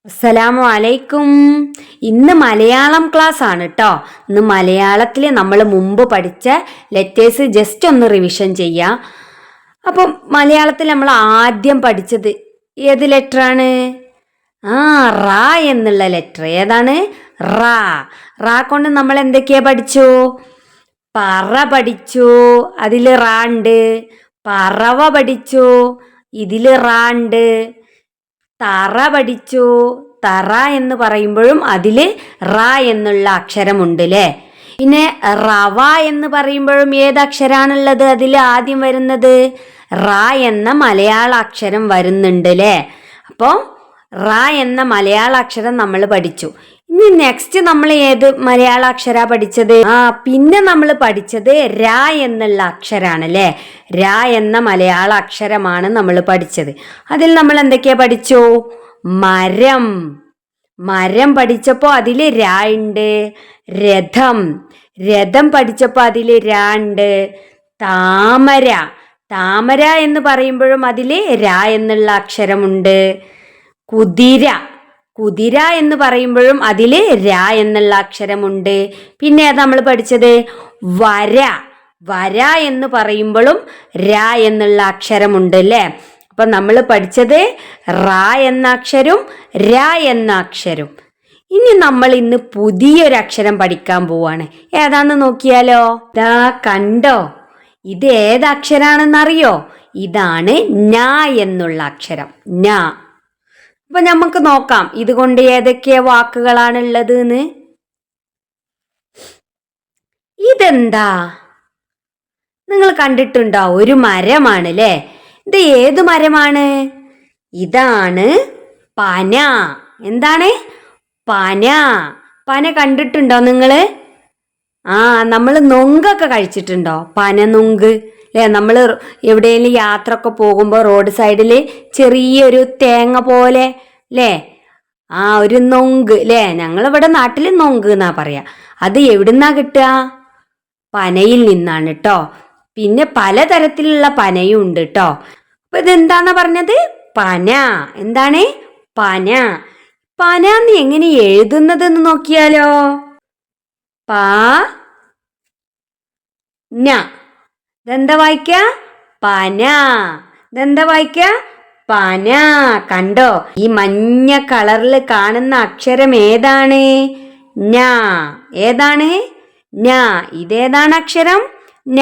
അസ്സലാമു അലൈക്കും. ഇന്ന് മലയാളം ക്ലാസ് ആണ് കേട്ടോ. ഇന്ന് മലയാളത്തിൽ നമ്മൾ മുമ്പ് പഠിച്ച ലെറ്റേഴ്സ് ജസ്റ്റ് ഒന്ന് റിവിഷൻ ചെയ്യാം. അപ്പം മലയാളത്തിൽ നമ്മൾ ആദ്യം പഠിച്ചത് ഏത് ലെറ്ററാണ്? റാ എന്നുള്ള ലെറ്റർ. ഏതാണ്? റാ. റാ കൊണ്ട് നമ്മൾ എന്തൊക്കെയാ പഠിച്ചു? പറ പഠിച്ചു, അതിൽ റാ ഉണ്ട്. പറവ പഠിച്ചു, ഇതിൽ റാ ഉണ്ട്. തറ പഠിച്ചു. തറ എന്ന് പറയുമ്പോഴും അതിൽ റാ എന്നുള്ള അക്ഷരമുണ്ട് അല്ലേ. പിന്നെ റവ എന്ന് പറയുമ്പോഴും ഏത് അക്ഷരാണുള്ളത്? അതിൽ ആദ്യം വരുന്നത് റാ എന്ന മലയാള അക്ഷരം വരുന്നുണ്ട് അല്ലേ. അപ്പോൾ റാ എന്ന മലയാള അക്ഷരം നമ്മൾ പഠിച്ചു. ഇനി നെക്സ്റ്റ് നമ്മൾ ഏത് മലയാള അക്ഷര പഠിച്ചത്? പിന്നെ നമ്മൾ പഠിച്ചത് രാ എന്നുള്ള അക്ഷരാണ് അല്ലേ. രാ എന്ന മലയാള അക്ഷരമാണ് നമ്മൾ പഠിച്ചത്. അതിൽ നമ്മൾ എന്തൊക്കെയാ പഠിച്ചു? മരം. മരം പഠിച്ചപ്പോൾ അതിൽ രാ ഉണ്ട്. രഥം. രഥം പഠിച്ചപ്പോൾ അതിൽ രാ ഉണ്ട്. താമര. താമര എന്ന് പറയുമ്പോഴും അതിൽ രാ എന്നുള്ള അക്ഷരമുണ്ട്. കുതിര. കുതിര എന്ന് പറയുമ്പോഴും അതിൽ രാ എന്നുള്ള അക്ഷരമുണ്ട്. പിന്നെ നമ്മൾ പഠിച്ചത് വര. വര എന്ന് പറയുമ്പോഴും രാ എന്നുള്ള അക്ഷരമുണ്ട് അല്ലേ. അപ്പൊ നമ്മൾ പഠിച്ചത് റാ എന്ന അക്ഷരവും രാ എന്ന അക്ഷരവും. ഇനി നമ്മൾ ഇന്ന് പുതിയൊരു അക്ഷരം പഠിക്കാൻ പോവാണ്. ഏതാന്ന് നോക്കിയാലോ. ദാ കണ്ടോ, ഇത് ഏത് അക്ഷരാണെന്നറിയോ? ഇതാണ് ന എന്നുള്ള അക്ഷരം. ന. അപ്പൊ നമുക്ക് നോക്കാം ഇതുകൊണ്ട് ഏതൊക്കെ വാക്കുകളാണ് ഉള്ളത് എന്ന്. ഇതെന്താ നിങ്ങൾ കണ്ടിട്ടുണ്ടോ? ഒരു മരമാണ് അല്ലേ. ഇത് ഏത് മരമാണ്? ഇതാണ് പന. എന്താണ്? പന. പന കണ്ടിട്ടുണ്ടോ നിങ്ങള്? നമ്മൾ നൊങ്കൊക്കെ കഴിച്ചിട്ടുണ്ടോ? പന നൊങ്ക് അല്ലേ. നമ്മൾ എവിടെയെങ്കിലും യാത്ര ഒക്കെ പോകുമ്പോൾ റോഡ് സൈഡിൽ ചെറിയൊരു തേങ്ങ പോലെ അല്ലേ, ഒരു നൊങ്ക് അല്ലേ. ഞങ്ങളിവിടെ നാട്ടിൽ നൊങ്ക് എന്നാ പറയാ. അത് എവിടുന്നാ കിട്ടുക? പനയിൽ നിന്നാണ് കേട്ടോ. പിന്നെ പലതരത്തിലുള്ള പനയും ഉണ്ട് കേട്ടോ. അപ്പൊ ഇതെന്താന്നാ പറഞ്ഞത്? പന. എന്താണ്? പന. പന എന്ന് എങ്ങനെ എഴുതുന്നതെന്ന് നോക്കിയാലോ. പ ന. ഇതെന്താ വായിക്ക? പന. ഇതെന്താ വായിക്ക? പന. കണ്ടോ, ഈ മഞ്ഞ കളറിൽ കാണുന്ന അക്ഷരം ഏതാണ്? ന. ഏതാണ്? ന. ഇതേതാണ് അക്ഷരം? ന.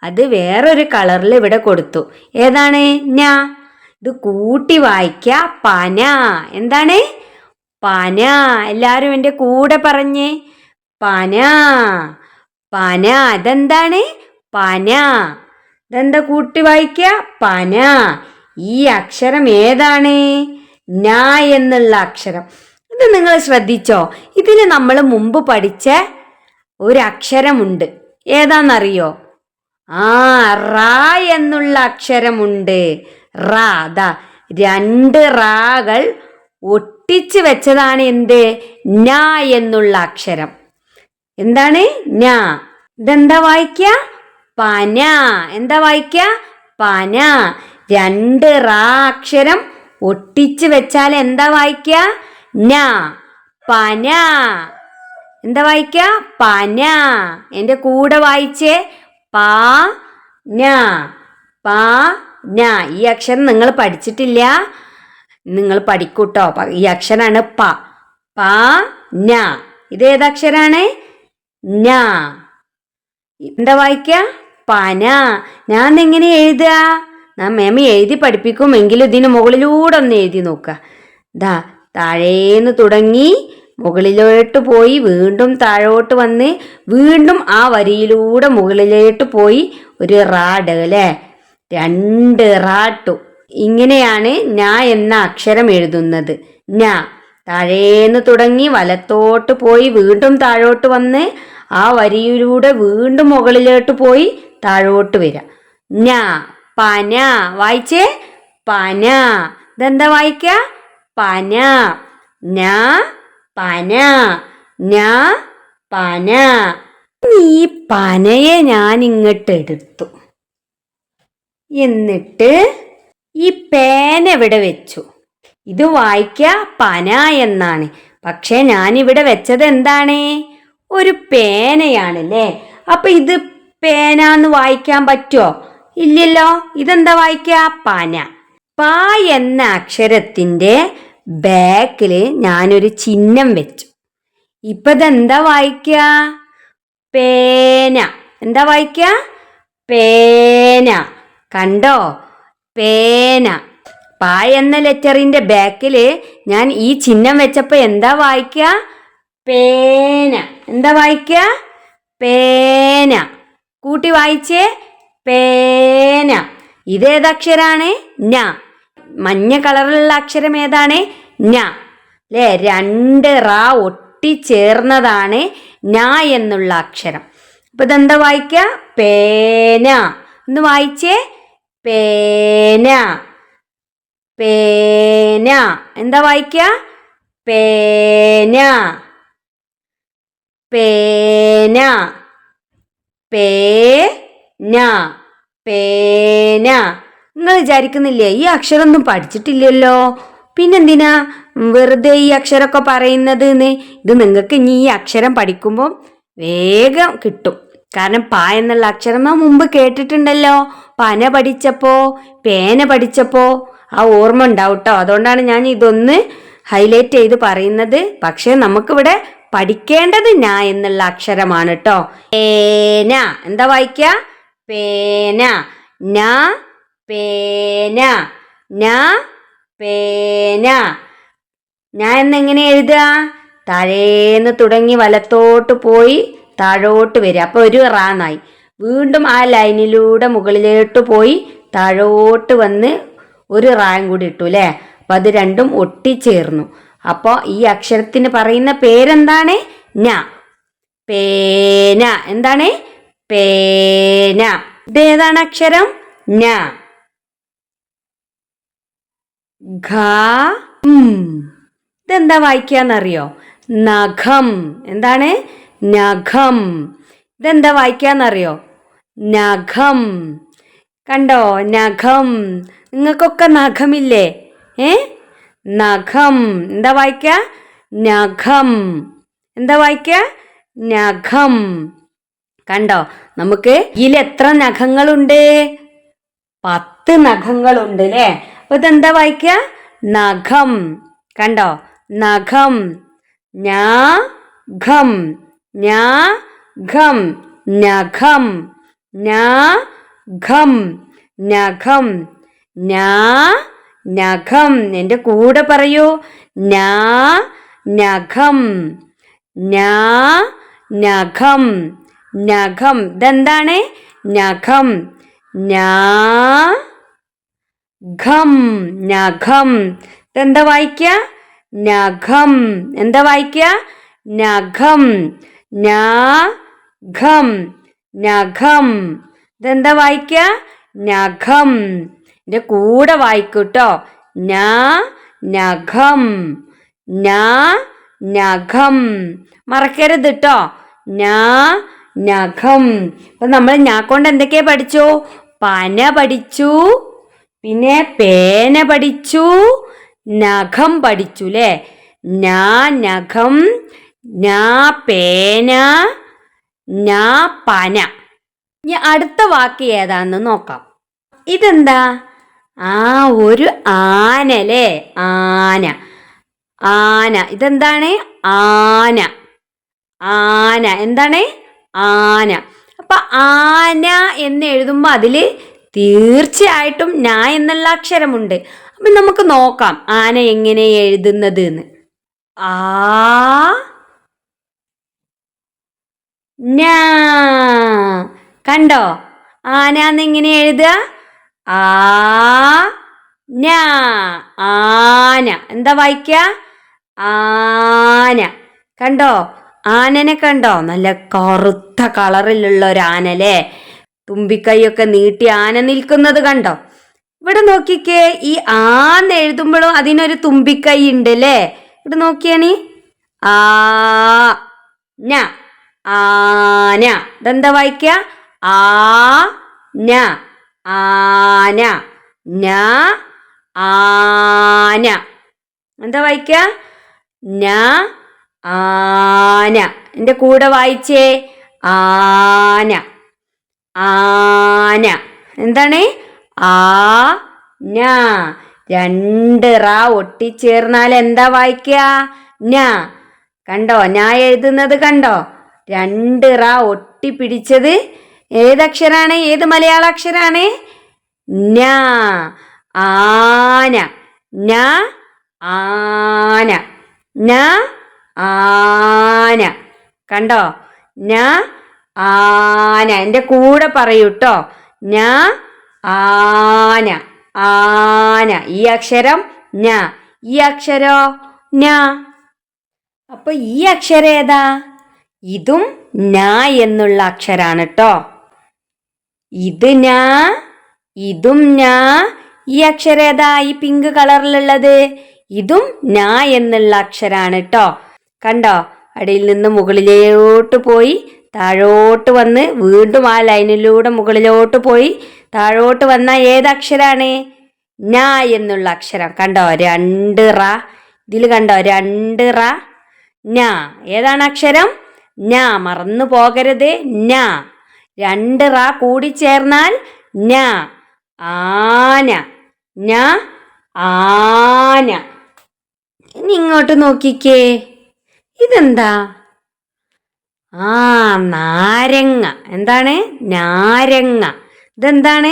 അത് വേറൊരു കളറിൽ ഇവിടെ കൊടുത്തു. ഏതാണ്? ന. ഇത് കൂട്ടി വായിക്ക പന. എന്താണ്? പന. എല്ലാരും എൻ്റെ കൂടെ പറഞ്ഞേ. പന. പന. ഇതെന്താണ്? പന. ഇതെന്താ കൂട്ടി വായിക്ക? പന. ഈ അക്ഷരം ഏതാണ്? ന എന്നുള്ള അക്ഷരം. ഇത് നിങ്ങൾ ശ്രദ്ധിച്ചോ? ഇതിൽ നമ്മൾ മുമ്പ് പഠിച്ച ഒരു അക്ഷരമുണ്ട്. ഏതാന്നറിയോ? റാ എന്നുള്ള അക്ഷരമുണ്ട്. റാ. ദാ രണ്ട് റാകൾ ഒട്ടിച്ച് വെച്ചതാണ് എന്ത്? ന എന്നുള്ള അക്ഷരം. എന്താണ്? ന. ഇതെന്താ വായിക്ക? പന. എന്താ വായിക്ക? പന. രണ്ട് റാ അക്ഷരം ഒട്ടിച്ച് വെച്ചാൽ എന്താ വായിക്ക? ന. പന. എന്താ വായിക്ക? പന. എൻ്റെ കൂടെ വായിച്ചേ. പ ന. പ ന. ഈ അക്ഷരം നിങ്ങൾ പഠിച്ചിട്ടില്ല, നിങ്ങൾ പഠിക്കൂട്ടോ. ഈ അക്ഷരാണ് പ. പ ന. ഇത് ഏതക്ഷരാണ്? ന. എന്താ വായിക്ക? പന. ഞാൻ എങ്ങനെ എഴുതുക? മേമ എഴുതി പഠിപ്പിക്കും, എങ്കിലും ഇതിന് മുകളിലൂടെ ഒന്ന് എഴുതി നോക്കുക. ദാ താഴേന്ന് തുടങ്ങി മുകളിലോട്ട് പോയി വീണ്ടും താഴോട്ട് വന്ന് വീണ്ടും ആ വരിയിലൂടെ മുകളിലോട്ട് പോയി ഒരു റാഡ് അല്ലേ. രണ്ട് റാട്ടു. ഇങ്ങനെയാണ് ന എന്ന അക്ഷരം എഴുതുന്നത്. ന. താഴേന്ന് തുടങ്ങി വലത്തോട്ട് പോയി വീണ്ടും താഴോട്ട് വന്ന് ആ വരിയിലൂടെ വീണ്ടും മുകളിലോട്ട് പോയി താഴോട്ട് വരിക. ന. പന. വായിച്ചേ. പന. ഇതെന്താ വായിക്ക? പന. ന. പന. ന. പന. ഈ പനയെ ഞാൻ ഇങ്ങോട്ട് എടുത്തു. എന്നിട്ട് ഈ പേന ഇവിടെ വെച്ചു. ഇത് വായിക്ക പന എന്നാണ്. പക്ഷെ ഞാനിവിടെ വെച്ചത് എന്താണ്? ഒരു പേനയാണല്ലേ. അപ്പൊ ഇത് പേന എന്ന് വായിക്കാൻ പറ്റുമോ? ഇല്ലല്ലോ. ഇതെന്താ വായിക്ക? പന. പ എന്ന അക്ഷരത്തിന്റെ ബാക്കില് ഞാനൊരു ചിഹ്നം വെച്ചു. ഇപ്പൊ ഇതെന്താ വായിക്ക? പേന. എന്താ വായിക്ക? പേന. കണ്ടോ? പേന. പ എന്ന ലെറ്ററിന്റെ ബാക്കില് ഞാൻ ഈ ചിഹ്നം വെച്ചപ്പോ എന്താ വായിക്ക? പേന. എന്താ വായിക്ക? പേന. കൂട്ടി വായിച്ചേ, പേന. ഇതേതക്ഷരാണ്? ന. മഞ്ഞ കളറിലുള്ള അക്ഷരം ഏതാണ്? ന. അല്ലേ? 2 റ ഒട്ടിച്ചേർന്നതാണ് ന എന്നുള്ള അക്ഷരം. അപ്പൊ ഇതെന്താ വായിക്ക? പേന. ഒന്ന് വായിച്ചേ, പേന. പേന. എന്താ വായിക്ക? പേന. പേന. പേന. പേന. നിങ്ങൾ വിചാരിക്കുന്നില്ലേ ഈ അക്ഷരം ഒന്നും പഠിച്ചിട്ടില്ലല്ലോ, പിന്നെന്തിനാ വെറുതെ ഈ അക്ഷരമൊക്കെ പറയുന്നത് എന്ന്? ഇത് നിങ്ങൾക്ക് ഇനി ഈ അക്ഷരം പഠിക്കുമ്പോൾ വേഗം കിട്ടും. കാരണം പ എന്നുള്ള അക്ഷരം മുമ്പ് കേട്ടിട്ടുണ്ടല്ലോ. പന പഠിച്ചപ്പോ, പേന പഠിച്ചപ്പോ ആ ഓർമ്മ ഉണ്ടാവും കേട്ടോ. അതുകൊണ്ടാണ് ഞാൻ ഇതൊന്ന് ഹൈലൈറ്റ് ചെയ്ത് പറയുന്നത്. പക്ഷെ നമുക്കിവിടെ പഠിക്കേണ്ടത് ന എന്നുള്ള അക്ഷരമാണ് കേട്ടോ. പേന. എന്താ വായിക്ക? പേന. ന. പേന. ന. പേന. ഞാൻ എന്നെങ്ങനെ എഴുതുക? താഴേന്ന് തുടങ്ങി വലത്തോട്ട് പോയി താഴോട്ട് വരിക. അപ്പൊ ഒരു റാന്നായി. വീണ്ടും ആ ലൈനിലൂടെ മുകളിലോട്ട് പോയി താഴോട്ട് വന്ന് ഒരു റായും കൂടി ഇട്ടു അല്ലേ. അപ്പൊ അത് രണ്ടും ഒട്ടിച്ചേർന്നു. അപ്പൊ ഈ അക്ഷരത്തിന് പറയുന്ന പേരെന്താണ്? ന. പേന. എന്താണ്? പേന. ഇതേതാണ് അക്ഷരം? ന. ഘ. ഇതെന്താ വായിക്കാന്നറിയോ? നഖം. എന്താണ്? നഖം. ഇതെന്താ വായിക്കാന്നറിയോ? നഖം. കണ്ടോ? നഖം. നിങ്ങൾക്കൊക്കെ നഖമില്ലേ? നഖം. എന്താ വായിക്ക? നഖം. എന്താ വായിക്ക? നഖം. കണ്ടോ? നമുക്ക് ഇതിൽ എത്ര നഖങ്ങളുണ്ട്? 10 നഖങ്ങളുണ്ട് അല്ലേ. അപ്പൊ ഇതെന്താ വായിക്ക? നഖം. കണ്ടോ? നഖം. നഖം. നഖം. നഖം. നഖം. നഖം. നഖം. എന്റെ കൂടെ പറയൂ. നഖം. നഖം. നഖം. ഇതെന്താണ്? നഖം. നഖം. നഖം. ഇതെന്താ വായിക്ക? നഖം. എന്താ വായിക്ക? നഖം. നഖം. നഖം. ഇതെന്താ വായിക്ക? നഖം. എന്റെ കൂടെ വായിക്കൂട്ടോ. നഖം. നഖം. മറക്കരുത് കേട്ടോ. നഖം. അപ്പൊ നമ്മൾ കൊണ്ട് എന്തൊക്കെയാ പഠിച്ചു? പന പഠിച്ചു, പിന്നെ പേന പഠിച്ചു, നഖം പഠിച്ചു അല്ലേ. നഖം, പേന, പന. ഇനി അടുത്ത വാക്ക് ഏതാന്ന് നോക്കാം. ഇതെന്താ? ഒരു ആന അല്ലേ. ആന. ആന. ഇതെന്താണ്? ആന. ആന. എന്താണ്? ആന. അപ്പൊ ആന എന്ന് എഴുതുമ്പോ അതില് തീർച്ചയായിട്ടും ന എന്നുള്ള അക്ഷരമുണ്ട്. അപ്പൊ നമുക്ക് നോക്കാം ആന എങ്ങനെ എഴുതുന്നത് എന്ന്. ആ ന. കണ്ടോ? ആന എന്നെങ്ങനെ എഴുതുക? ആ ന. ആന. എന്താ വായിക്ക? ആന. കണ്ടോ? ആനനെ കണ്ടോ? നല്ല കറുത്ത കളറിലുള്ള ഒരു ആന അല്ലേ. തുമ്പിക്കൈയൊക്കെ നീട്ടി ആന നിൽക്കുന്നത് കണ്ടോ? ഇവിടെ നോക്കിക്കേ, ഈ ആന്ന് എഴുതുമ്പോഴും അതിനൊരു തുമ്പിക്കൈ ഉണ്ട് അല്ലേ. ഇവിടെ നോക്കിയാണി. ആ ന. ആന. ഇതെന്താ വായിക്ക? ആ ന. ആന. ന. ആന. എന്താ വായിക്കുക? ന ആന. എൻ്റെ കൂടെ വായിച്ചേ, ആന ആന. എന്താണ്? ആ രണ്ട് റ ഒട്ടിച്ചേർന്നാൽ എന്താ വായിക്കുക? ന. കണ്ടോ ഞാൻ എഴുതുന്നത് കണ്ടോ? രണ്ട് റ ഒട്ടിപ്പിടിച്ചത് ഏതക്ഷരാണ്? ഏത് മലയാള അക്ഷരാണ്? ന. ആന. ന ആന. ന ആന. കണ്ടോ? ന ആന. എൻ്റെ കൂടെ പറയൂട്ടോ. ന ആന. ആന. ഈ അക്ഷരം ന. ഈ അക്ഷരോ ന. അപ്പൊ ഈ അക്ഷരം ഏതാ? ഇതും ന എന്നുള്ള അക്ഷരാണ് കേട്ടോ. ഇത് ന, ഇതും ന. ഈ അക്ഷരം ഏതാ? ഈ പിങ്ക് കളറിലുള്ളത് ഇതും ന എന്നുള്ള അക്ഷരാണ് കേട്ടോ. കണ്ടോ? അടിയിൽ നിന്ന് മുകളിലോട്ട് പോയി താഴോട്ട് വന്ന് വീണ്ടും ആ ലൈനിലൂടെ മുകളിലോട്ട് പോയി താഴോട്ട് വന്ന ഏതക്ഷരാണ്? ന എന്നുള്ള അക്ഷരം. കണ്ടോ? രണ്ട് റ. ഇതിൽ കണ്ടോ? രണ്ട് റ. ന. ഏതാണ് അക്ഷരം? ന. മറന്നു പോകരുത്. ന. രണ്ട് റ കൂടി ചേർന്നാൽ ന. ആന. ന ആന. ഇനി ഇങ്ങോട്ട് നോക്കിക്കേ. ഇതെന്താ? നാരങ്ങ. എന്താണ്? നാരങ്ങ. ഇതെന്താണ്?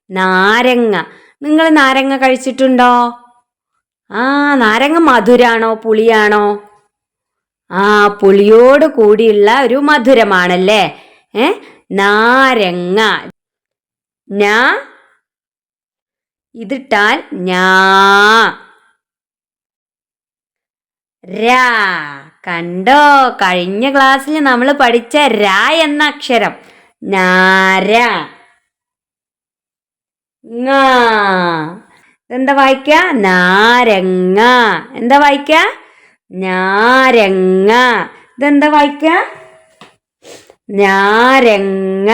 നാരങ്ങ. നിങ്ങൾ നാരങ്ങ കഴിച്ചിട്ടുണ്ടോ? നാരങ്ങ മധുരാണോ പുളിയാണോ? പുളിയോട് കൂടിയുള്ള ഒരു മധുരമാണല്ലേ. നാരങ്ങ. ന ഇതിട്ടാൽ ഞാ. രാ. കണ്ടോ? കഴിഞ്ഞ ക്ലാസ്സിൽ നമ്മൾ പഠിച്ച രാ എന്ന അക്ഷരം. നാര. ങ. എന്താ വായിക്ക? നാരങ്ങ. എന്താ വായിക്ക? നാരങ്ങ. ഇതെന്താ വായിക്ക? നാരങ്ങ.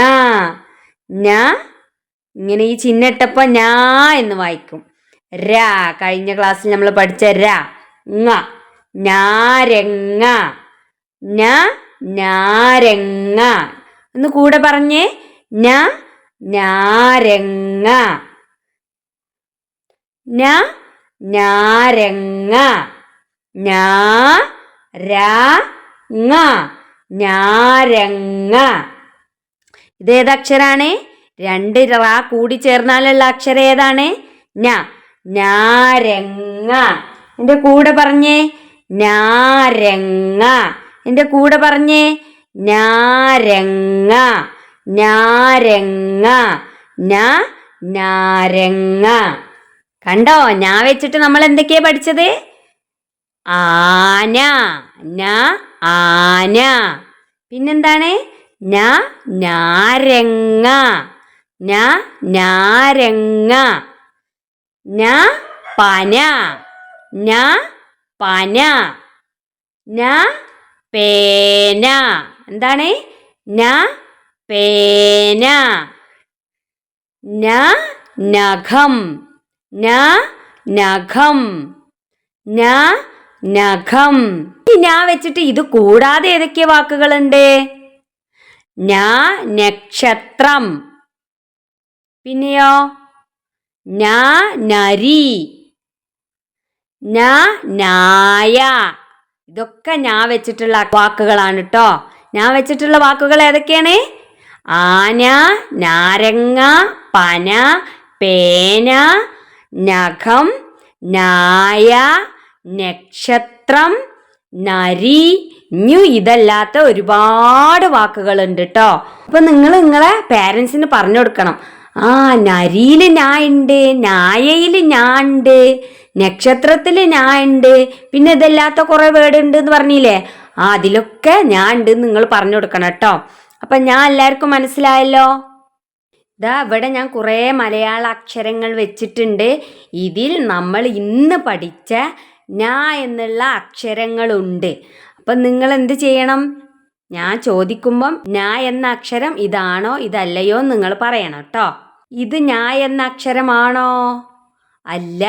ന. ഇങ്ങനെ ഈ ചിഹ്നിട്ടപ്പോ ഞാ എന്ന് വായിക്കും. രാ. കഴിഞ്ഞ ക്ലാസ്സിൽ നമ്മൾ പഠിച്ച രാ. ങ. നാരങ്ങ. ന നാരങ്ങ. ഒന്ന് കൂടെ പറഞ്ഞേ. ന നാരങ്ങ. ന നാരങ്ങ. നാ രാ ങ. നാരങ്ങ. ഇതേതക്ഷരാണ്? രണ്ട് റ കൂടി ചേർന്നാലുള്ള അക്ഷരം ഏതാണ്? ന. നാരങ്ങ. എൻ്റെ കൂടെ പറഞ്ഞേ. നാരങ്ങ. എൻ്റെ കൂടെ പറഞ്ഞേ. നാരങ്ങ. നാരങ്ങ. ന നാരങ്ങ. കണ്ടോ? ഞാൻ വെച്ചിട്ട് നമ്മൾ എന്തൊക്കെയാ പഠിച്ചത്? ആന. ന ആന. പിന്നെന്താണ്? ന നാരങ്ങ. ന നാരങ്ങ. ന പന. ന പന. ന പേന. എന്താണ്? ന പേന. ന നഖം. ന നഖം. ന നഖം. ഞാൻ വെച്ചിട്ട് ഇത് കൂടാതെ ഏതൊക്കെ വാക്കുകളുണ്ട്? ന നക്ഷത്രം. പിന്നെയോ? ന നരി. ന നായ. ഇതൊക്കെ ഞാൻ വെച്ചിട്ടുള്ള വാക്കുകളാണ് കേട്ടോ. ഞാൻ വെച്ചിട്ടുള്ള വാക്കുകൾ ഏതൊക്കെയാണ്? ആന, നാരങ്ങ, പന, പേന, നഖം, നായ, നക്ഷത്രം, നരി. ഇതല്ലാത്ത ഒരുപാട് വാക്കുകളുണ്ട് കേട്ടോ. അപ്പൊ നിങ്ങൾ നിങ്ങളെ പേരൻസിന് പറഞ്ഞു കൊടുക്കണം. നരിയിൽ ഞാൻ ഉണ്ട്, നായയിൽ ഞാൻ ഉണ്ട്, നക്ഷത്രത്തിൽ ഞാൻ ഉണ്ട്, പിന്നെ ഇതല്ലാത്ത കുറെ വേർഡ് ഉണ്ട് എന്ന് പറഞ്ഞില്ലേ? അതിലൊക്കെ ഞാൻ ഉണ്ട് നിങ്ങൾ പറഞ്ഞു കൊടുക്കണം കേട്ടോ. അപ്പൊ ഞാൻ എല്ലാവർക്കും മനസ്സിലായല്ലോ. ഇവിടെ ഞാൻ കുറേ മലയാള അക്ഷരങ്ങൾ വെച്ചിട്ടുണ്ട്. ഇതിൽ നമ്മൾ ഇന്ന് പഠിച്ച ന എന്നുള്ള അക്ഷരങ്ങളുണ്ട്. അപ്പം നിങ്ങൾ എന്ത് ചെയ്യണം? ഞാൻ ചോദിക്കുമ്പം ന എന്ന അക്ഷരം ഇതാണോ ഇതല്ലയോ നിങ്ങൾ പറയണം കേട്ടോ. ഇത് ന എന്ന അക്ഷരമാണോ? അല്ല,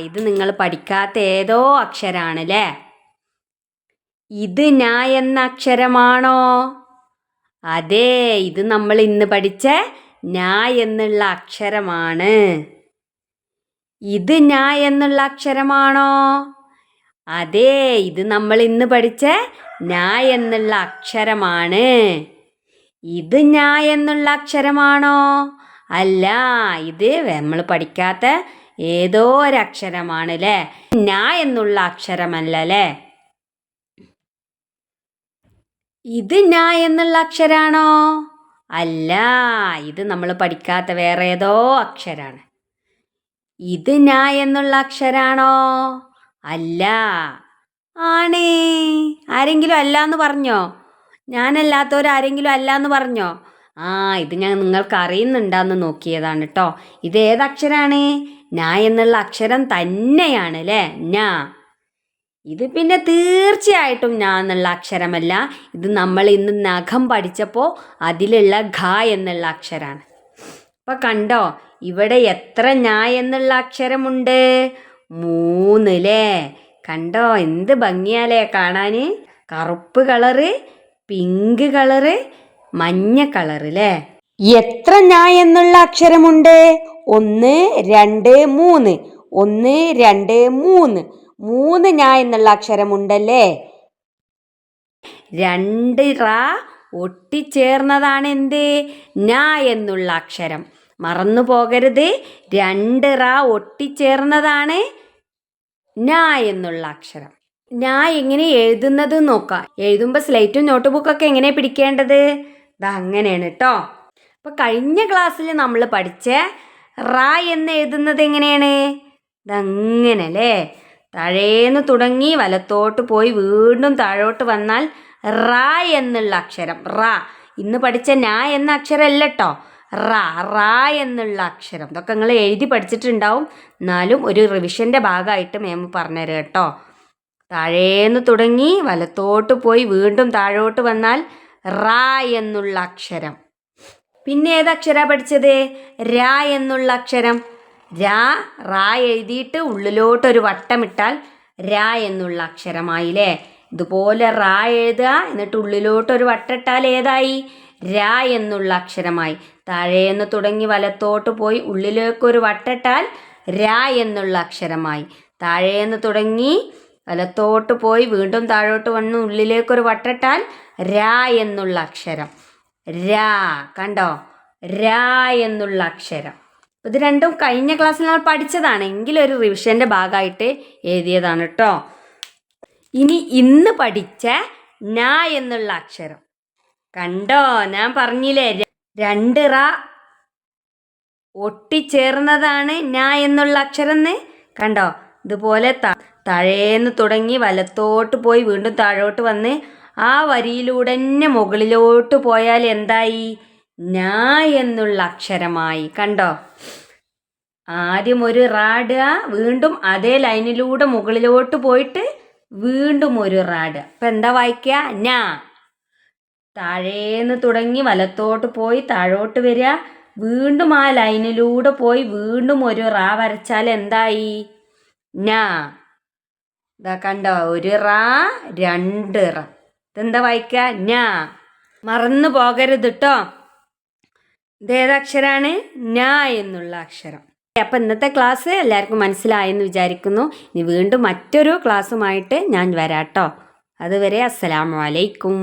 ഇത് നിങ്ങൾ പഠിക്കാത്ത ഏതോ അക്ഷരാണല്ലേ. ഇത് ഞാ എന്ന അക്ഷരമാണോ? അതെ, ഇത് നമ്മൾ ഇന്ന് പഠിച്ച ഞാ എന്നുള്ള അക്ഷരമാണ്. ഇത് ഞാ എന്നുള്ള അക്ഷരമാണോ? അതെ, ഇത് നമ്മൾ ഇന്ന് പഠിച്ച ഞാ എന്നുള്ള അക്ഷരമാണ്. ഇത് ഞാ എന്നുള്ള അക്ഷരമാണോ? അല്ല, ഇത് നമ്മൾ പഠിക്കാത്ത ഏതോ ഒരക്ഷരമാണ് അല്ലേ. ഞാ എന്നുള്ള അക്ഷരമല്ല അല്ലേ. ഇത് ഞാ എന്നുള്ള അക്ഷരാണോ? അല്ല, ഇത് നമ്മൾ പഠിക്കാത്ത വേറെ ഏതോ അക്ഷരാണ്. ഇത് ഞാ എന്നുള്ള അക്ഷരാണോ? അല്ല. ആണ്. ആരെങ്കിലും അല്ല എന്ന് പറഞ്ഞോ? ഞാനല്ലാത്തവരാരെങ്കിലും അല്ല എന്ന് പറഞ്ഞോ? ഇത് ഞാൻ നിങ്ങൾക്ക് അറിയുന്നുണ്ടാന്ന് നോക്കിയതാണ് കേട്ടോ. ഇത് ഏതക്ഷരാണ്? ഞാ എന്നുള്ള അക്ഷരം തന്നെയാണ് അല്ലേ, ഞാ. ഇത് പിന്നെ തീർച്ചയായിട്ടും ഞാ എന്നുള്ള അക്ഷരമല്ല. ഇത് നമ്മൾ ഇന്ന് നഖം പഠിച്ചപ്പോൾ അതിലുള്ള ഘ എന്നുള്ള അക്ഷരമാണ്. അപ്പം കണ്ടോ, ഇവിടെ എത്ര ഞാ എന്നുള്ള അക്ഷരമുണ്ട്? 3 അല്ലേ. കണ്ടോ, എന്ത് ഭംഗിയാലേ കാണാൻ. കറുപ്പ് കളറ്, പിങ്ക് കളറ്, മഞ്ഞ കളറ് അല്ലേ. എത്ര ഞാ എന്നുള്ള അക്ഷരമുണ്ട്? 1 2 3. 1 2 3. 3 ഞാ എന്നുള്ള അക്ഷരമുണ്ടല്ലേ. 2 റ ഒട്ടിച്ചേർന്നതാണ് എന്ത്? ഞാ എന്നുള്ള അക്ഷരം. മറന്നു പോകരുത്, 2 റ ഒട്ടിച്ചേർന്നതാണ് ഞാ എന്നുള്ള അക്ഷരം. ഞാ എങ്ങനെ എഴുതുന്നത് നോക്കാം. എഴുതുമ്പോൾ സ്ലേറ്റും നോട്ട് ബുക്കൊക്കെ എങ്ങനെ പിടിക്കേണ്ടത്? അങ്ങനെയാണ് കേട്ടോ. അപ്പോൾ കഴിഞ്ഞ ക്ലാസ്സിൽ നമ്മൾ പഠിച്ച റ എന്ന് എഴുതുന്നത് എങ്ങനെയാണ്? ഇതങ്ങനെ അല്ലേ. താഴേന്ന് തുടങ്ങി വലത്തോട്ട് പോയി വീണ്ടും താഴോട്ട് വന്നാൽ റ എന്നുള്ള അക്ഷരം. റ ഇന്ന് പഠിച്ച ഞാ എന്ന അക്ഷരമല്ല കേട്ടോ, റ എന്നുള്ള അക്ഷരം. ഇതൊക്കെ നിങ്ങൾ എഴുതി പഠിച്ചിട്ടുണ്ടാവും, എന്നാലും ഒരു റിവിഷൻ്റെ ഭാഗമായിട്ട് മാം പറഞ്ഞുതരാം കേട്ടോ. താഴേന്ന് തുടങ്ങി വലത്തോട്ട് പോയി വീണ്ടും താഴോട്ട് വന്നാൽ റ എന്നുള്ള അക്ഷരം. പിന്നെ ഏതക്ഷരാ പഠിച്ചത്? രാ എന്നുള്ള അക്ഷരം. റാ എഴുതിയിട്ട് ഉള്ളിലോട്ടൊരു വട്ടമിട്ടാൽ രാ എന്നുള്ള അക്ഷരമായില്ലേ. ഇതുപോലെ റാ എഴുതുക, എന്നിട്ട് ഉള്ളിലോട്ടൊരു വട്ടമിട്ടാൽ ഏതായി? രാ എന്നുള്ള അക്ഷരമായി. താഴേന്ന് തുടങ്ങി വലത്തോട്ട് പോയി ഉള്ളിലേക്കൊരു വട്ടമിട്ടാൽ രാ എന്നുള്ള അക്ഷരമായി. താഴേന്ന് തുടങ്ങി വലത്തോട്ട് പോയി വീണ്ടും താഴോട്ട് വന്ന് ഉള്ളിലേക്കൊരു വട്ടമിട്ടാൽ രാ എന്നുള്ള അക്ഷരം. രാ, കണ്ടോ, രാ എന്നുള്ള അക്ഷരം. ഇത് രണ്ടും കഴിഞ്ഞ ക്ലാസ്സിൽ നമ്മൾ പഠിച്ചതാണ്, എങ്കിലും ഒരു റിവിഷൻ്റെ ഭാഗമായിട്ട് എഴുതിയതാണ് കേട്ടോ. ഇനി ഇന്ന് പഠിച്ച ഞാ എന്നുള്ള അക്ഷരം കണ്ടോ, ഞാൻ പറഞ്ഞില്ലേ 2 റ ഒട്ടിച്ചേർന്നതാണ് ഞാ എന്നുള്ള അക്ഷരം എന്ന്. കണ്ടോ, ഇതുപോലെ താഴേന്ന് തുടങ്ങി വലത്തോട്ട് പോയി വീണ്ടും താഴോട്ട് വന്ന് ആ വരിയിലൂടെ തന്നെ മുകളിലോട്ട് പോയാൽ എന്തായി? ഞാ എന്നുള്ള അക്ഷരമായി. കണ്ടോ, ആദ്യം ഒരു റാടുക, വീണ്ടും അതേ ലൈനിലൂടെ മുകളിലോട്ട് പോയിട്ട് വീണ്ടും ഒരു റാടുക. അപ്പം എന്താ വായിക്കുക? ഞാ. താഴേന്ന് തുടങ്ങി വലത്തോട്ട് പോയി താഴോട്ട് വരിക, വീണ്ടും ആ ലൈനിലൂടെ പോയി വീണ്ടും ഒരു റാ വരച്ചാൽ എന്തായി? ഞാ. ഇതാ കണ്ടോ, ഒരു റാ 2 റ. ഇതെന്താ വായിക്കുക? ഞാ. മറന്നു പോകരുത് കേട്ടോ. ഇതേതക്ഷരാണ്? ഞാ എന്നുള്ള അക്ഷരം. അപ്പം ഇന്നത്തെ ക്ലാസ് എല്ലാവർക്കും മനസ്സിലായെന്ന് വിചാരിക്കുന്നു. ഇനി വീണ്ടും മറ്റൊരു ക്ലാസ്സുമായിട്ട് ഞാൻ വരാം കേട്ടോ. അതുവരെ അസ്സലാമു അലൈക്കും.